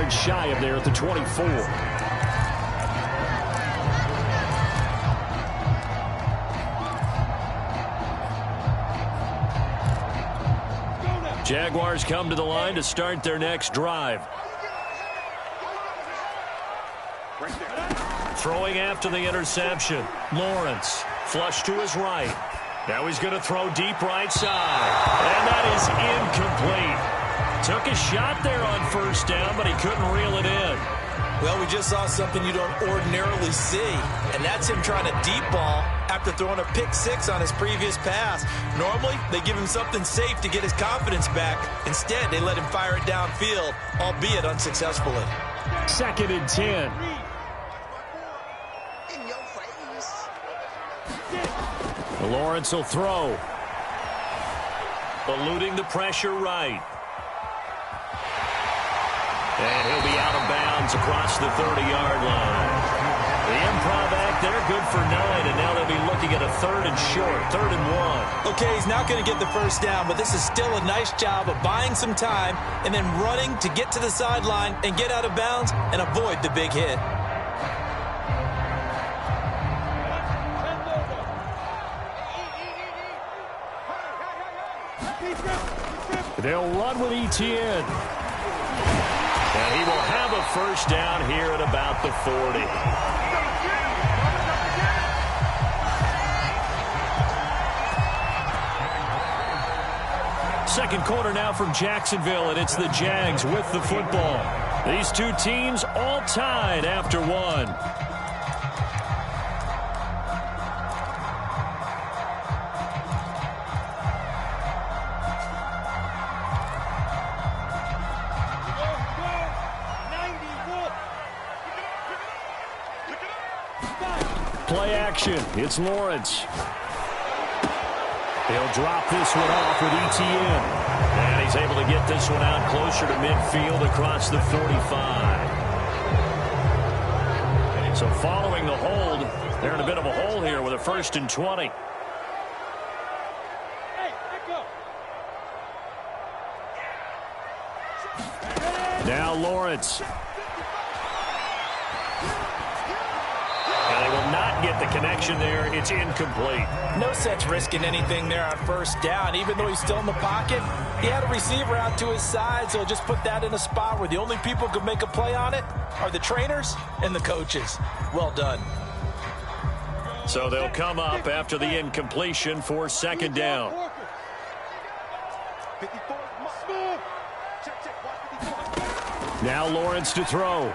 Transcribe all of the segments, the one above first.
yards shy of there at the 24. Jaguars come to the line to start their next drive. Throwing after the interception. Lawrence, flush to his right. Now he's going to throw deep right side. And that is incomplete. Took a shot there on first down, but he couldn't reel it in. Well, we just saw something you don't ordinarily see, and that's him trying to deep ball after throwing a pick six on his previous pass. Normally, they give him something safe to get his confidence back. Instead, they let him fire it downfield, albeit unsuccessfully. 2nd and 10. Lawrence will throw. Eluding the pressure right. And he'll be out of bounds across the 30-yard line. The improv act there, good for 9, and now they'll be looking at a 3rd and short, 3rd and 1. Okay, he's not going to get the first down, but this is still a nice job of buying some time and then running to get to the sideline and get out of bounds and avoid the big hit. They'll run with Etienne. And he will have a first down here at about the 40. Second quarter now from Jacksonville, and it's the Jags with the football. These two teams all tied after one. Play action. It's Lawrence. He'll drop this one off with Etienne. And he's able to get this one out closer to midfield across the 45. So following the hold, they're in a bit of a hole here with a 1st and 20. Now Lawrence. Not get the connection there. It's incomplete. No sense risking anything there on first down. Even though he's still in the pocket, he had a receiver out to his side, so just put that in a spot where the only people who can make a play on it are the trainers and the coaches. Well done. So they'll come up after the incompletion for 2nd down. Now Lawrence to throw.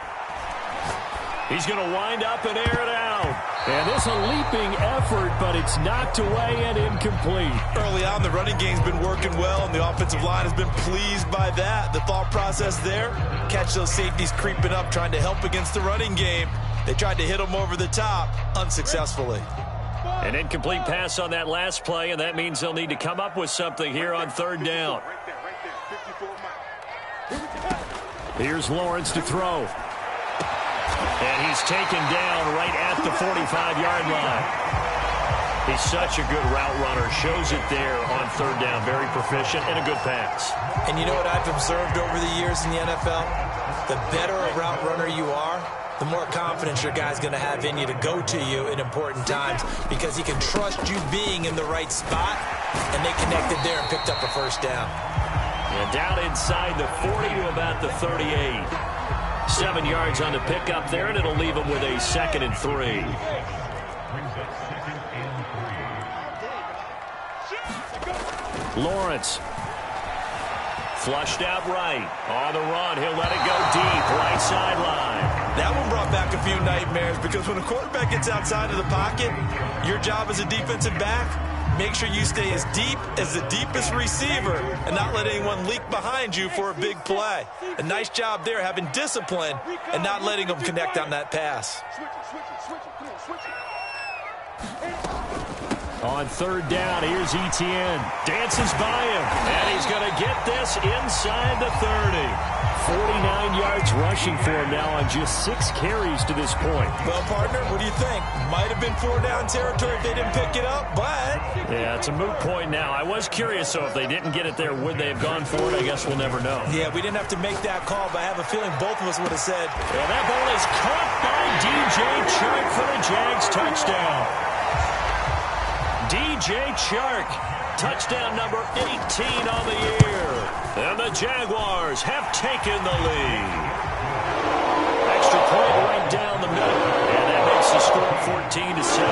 He's going to wind up and air it out. And this a leaping effort, but it's knocked away and incomplete. Early on, the running game's been working well, and the offensive line has been pleased by that. The thought process there, catch those safeties creeping up, trying to help against the running game. They tried to hit them over the top, unsuccessfully. An incomplete pass on that last play, and that means they'll need to come up with something here on 3rd down. Here's Lawrence to throw. And he's taken down right at the 45-yard line. He's such a good route runner. Shows it there on 3rd down. Very proficient and a good pass. And you know what I've observed over the years in the NFL? The better a route runner you are, the more confidence your guy's going to have in you to go to you in important times because he can trust you being in the right spot, and they connected there and picked up a first down. And down inside the 40 to about the 38. 7 yards on the pickup there, and it'll leave him with a 2nd and 3. Lawrence. Flushed out right. On the run, he'll let it go deep, right sideline. That one brought back a few nightmares because when a quarterback gets outside of the pocket, your job as a defensive back, make sure you stay as deep as the deepest receiver and not let anyone leak behind you for a big play. A nice job there having discipline and not letting them connect on that pass. On 3rd down, here's Etienne. Dances by him, and he's going to get this inside the 30. 49 yards rushing for him now on just 6 carries to this point. Well, partner, what do you think? Might have been 4-down territory if they didn't pick it up, but... Yeah, it's a moot point now. I was curious, so if they didn't get it there, would they have gone for it? I guess we'll never know. Yeah, we didn't have to make that call, but I have a feeling both of us would have said... And that ball is caught by DJ Chark for the Jags touchdown. DJ Chark, touchdown number 18 on the year. And the Jaguars have taken the lead. Extra point right down the middle. And that makes the score 14-7.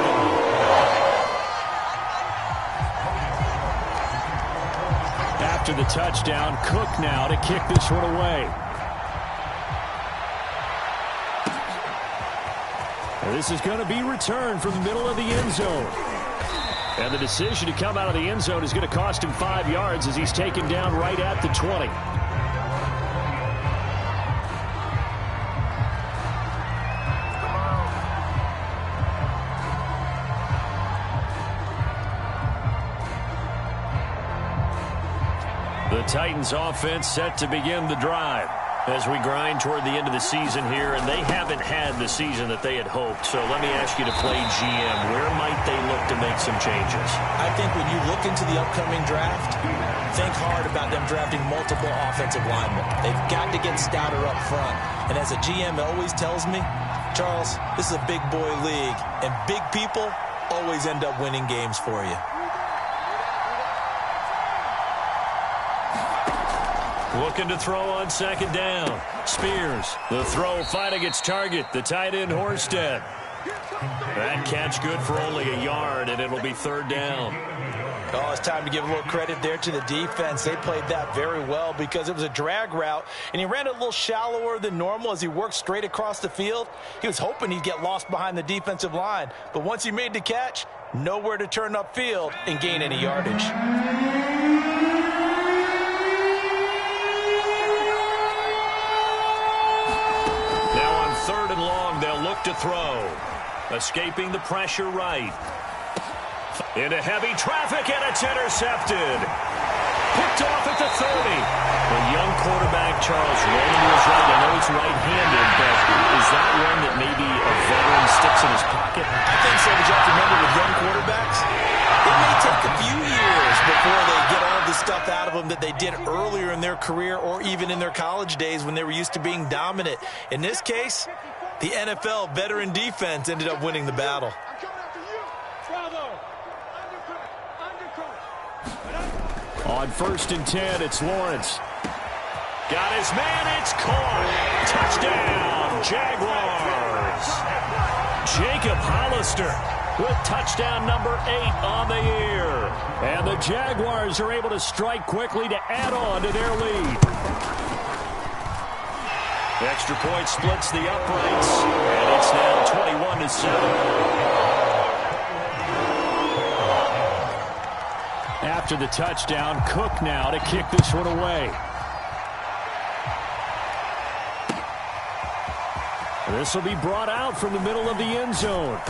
After the touchdown, Cook now to kick this one away. And this is going to be returned from the middle of the end zone. And the decision to come out of the end zone is going to cost him 5 yards as he's taken down right at the 20. The Titans offense set to begin the drive as we grind toward the end of the season here, and they haven't had the season that they had hoped. So let me ask you to play GM. Where might they look to make some changes? I think when you look into the upcoming draft, think hard about them drafting multiple offensive linemen. They've got to get stouter up front. And as a GM always tells me, Charles, this is a big boy league, and big people always end up winning games for you. Looking to throw on second down. Spears. The throw finding its target. The tight end, Horsted. That catch good for only a yard, and it'll be third down. Oh, it's time to give a little credit there to the defense. They played that very well because it was a drag route, and he ran it a little shallower than normal as he worked straight across the field. He was hoping he'd get lost behind the defensive line, but once he made the catch, nowhere to turn upfield and gain any yardage. Third and long, they'll look to throw. Escaping the pressure right. Into heavy traffic, and it's intercepted. Picked off at the 30. The young quarterback, Charles, rolling to his right. I know he's right-handed, but is that one that maybe a veteran sticks in his pocket? I think so, but you have to remember with young quarterbacks, it may take a few years before they get all the stuff out of them that they did earlier in their career or even in their college days when they were used to being dominant. In this case, the NFL veteran defense ended up winning the battle. On 1st and 10, it's Lawrence. Got his man, it's caught. Touchdown, Jaguars. Jacob Hollister with touchdown number 8 on the year. And the Jaguars are able to strike quickly to add on to their lead. The extra point splits the uprights, and it's now 21-7. After the touchdown, Cook now to kick this one away. This will be brought out from the middle of the end zone.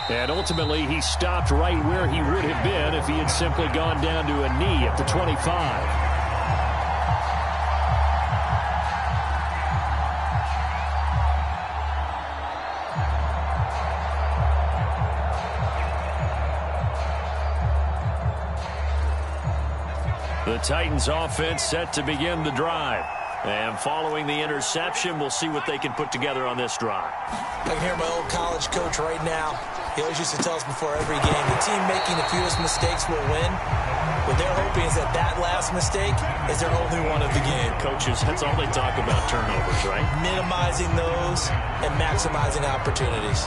And ultimately, he stopped right where he would have been if he had simply gone down to a knee at the 25. The Titans offense set to begin the drive. And following the interception, we'll see what they can put together on this drive. I can hear my old college coach right now. He always used to tell us before every game, the team making the fewest mistakes will win. What they're hoping is that that last mistake is their only one of the game. Coaches, that's all they talk about, turnovers, right? Minimizing those and maximizing opportunities.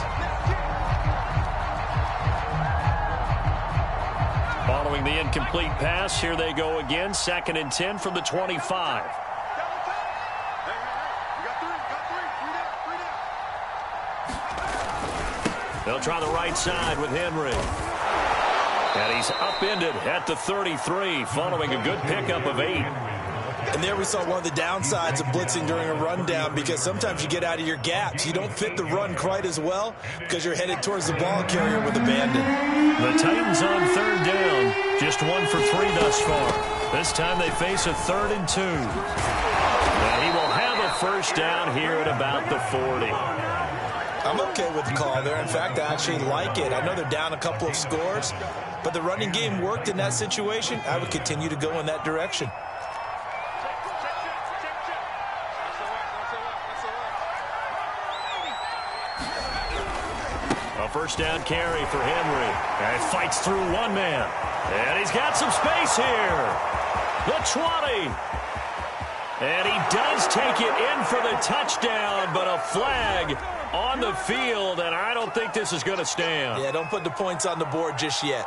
Following the incomplete pass, here they go again. 2nd and 10 from the 25. They'll try the right side with Henry. And he's upended at the 33, following a good pickup of 8. And there we saw one of the downsides of blitzing during a rundown, because sometimes you get out of your gaps. You don't fit the run quite as well because you're headed towards the ball carrier with abandon. The Titans on 3rd down. Just 1 for 3 thus far. This time they face a 3rd and 2. first down here at about the 40. I'm okay with the call there. In fact, I actually like it. I know they're down a couple of scores, but the running game worked in that situation. I would continue to go in that direction. A first down carry for Henry. And fights through one man. And he's got some space here. The 20. And he does take it in for the touchdown, but a flag on the field, and I don't think this is going to stand. Yeah, don't put the points on the board just yet.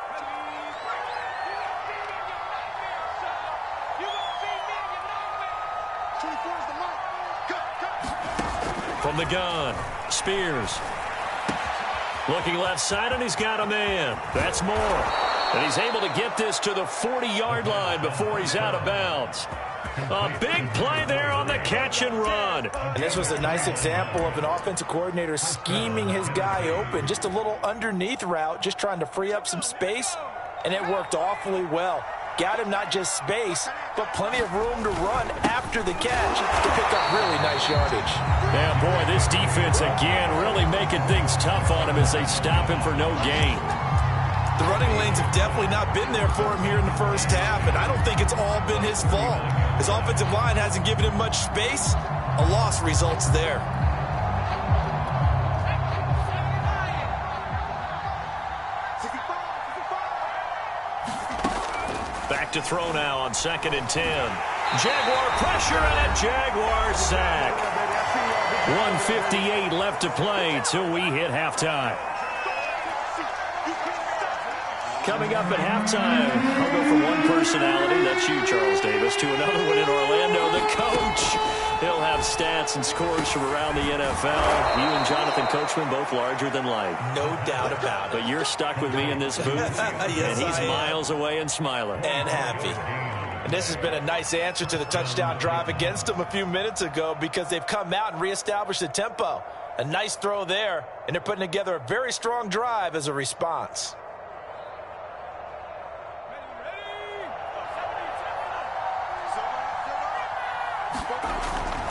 From the gun, Spears. Looking left side, and he's got a man. That's Moore. And he's able to get this to the 40-yard line before he's out of bounds. A big play there on the catch and run. And this was a nice example of an offensive coordinator scheming his guy open. Just a little underneath route, just trying to free up some space, and it worked awfully well. Got him not just space, but plenty of room to run after the catch to pick up really nice yardage. Yeah, boy, this defense again really making things tough on him as they stop him for no gain. The running lanes have definitely not been there for him here in the first half, and I don't think it's all been his fault. His offensive line hasn't given him much space. A loss results there. Back to throw now on 2nd and 10. Jaguar pressure and a Jaguar sack. 1:58 left to play till we hit halftime. Coming up at halftime, I'll go from one personality, that's you, Charles Davis, to another one in Orlando, the coach. He'll have stats and scores from around the NFL. You and Jonathan Coachman, both larger than life. No doubt about it. But you're stuck with me in this booth, yes, and he's miles away and smiling. And happy. And this has been a nice answer to the touchdown drive against them a few minutes ago because they've come out and reestablished the tempo. A nice throw there, and they're putting together a very strong drive as a response.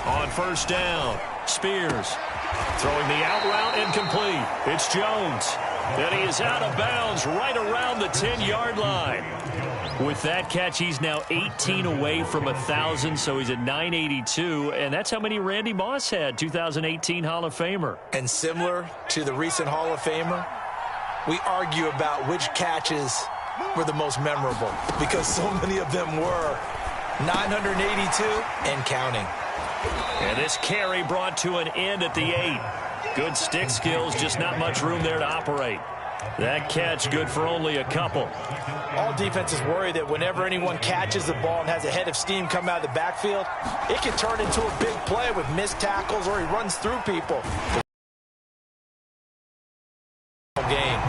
On first down, Spears throwing the out route incomplete. It's Jones. And he is out of bounds right around the 10-yard line. With that catch, he's now 18 away from 1,000, so he's at 982, and that's how many Randy Moss had, 2018 Hall of Famer. And similar to the recent Hall of Famer, we argue about which catches were the most memorable because so many of them were. 982 and counting. And this carry brought to an end at the 8. Good stick skills, just not much room there to operate. That catch good for only a couple. All defenses worry that whenever anyone catches the ball and has a head of steam come out of the backfield, it can turn into a big play with missed tackles or he runs through people. Game.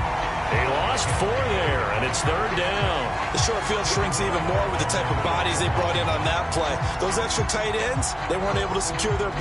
He lost 4 there, and it's 3rd down. The short field shrinks even more with the type of bodies they brought in on that play. Those extra tight ends, they weren't able to secure their